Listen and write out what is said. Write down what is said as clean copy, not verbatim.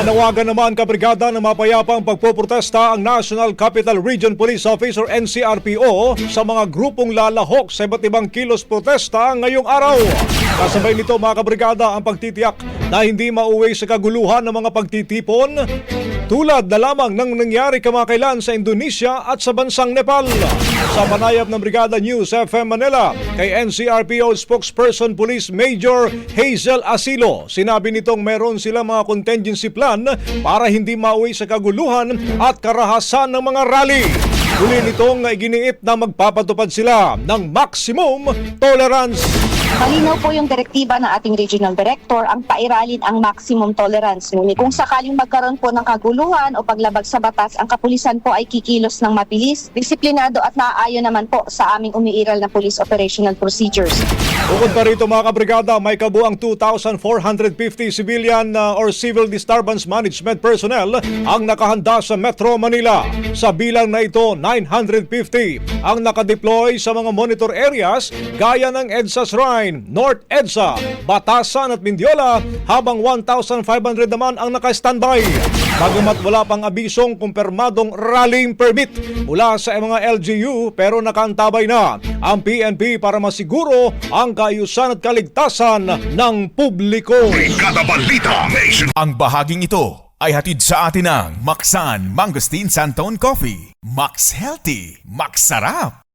Nanawagan naman kabrigada ng mapayapang pagpoprotesta ang National Capital Region Police Office or NCRPO sa mga grupong lalahok sa iba't ibang kilos protesta ngayong araw. Kasabay nito mga kabrigada ang pagtitiyak na hindi mauwi sa kaguluhan ng mga pagtitipon tulad na lamang ng nangyari kamakailan sa Indonesia at sa bansang Nepal. Sa panayam ng Brigada News FM Manila kay NCRPO spokesperson Police Major Hazel Asilo, sinabi nitong meron silang mga contingency plan para hindi mauwi sa kaguluhan at karahasan ng mga rally. Huli nitong iginiit na magpapatupad sila ng maximum tolerance. Malinaw po yung direktiba ng ating regional director ang pairalin ang maximum tolerance. Ngunit kung sakaling magkaroon po ng kaguluhan o paglabag sa batas, ang kapulisan po ay kikilos ng mabilis, disiplinado at naaayon naman po sa aming umiiral na police operational procedures. Bukod pa rito mga kabrigada, may kabuang 2,450 civilian or civil disturbance management personnel ang nakahanda sa Metro Manila. Sa bilang na ito, 950 ang nakadeploy sa mga monitor areas gaya ng EDSA Shrine, North EDSA, Batasan at Mindiola, habang 1,500 naman ang naka-standby. Bagamat wala pang abisong kumpirmadong rallying permit mula sa mga LGU, pero nakaantabay na ang PNP para masiguro ang kaayusan at kaligtasan ng publiko. Brigada Balita Nation. Ang bahaging ito ay hatid sa atin ng Maxan Mangosteen Santon Coffee. Max Healthy, Max Sarap.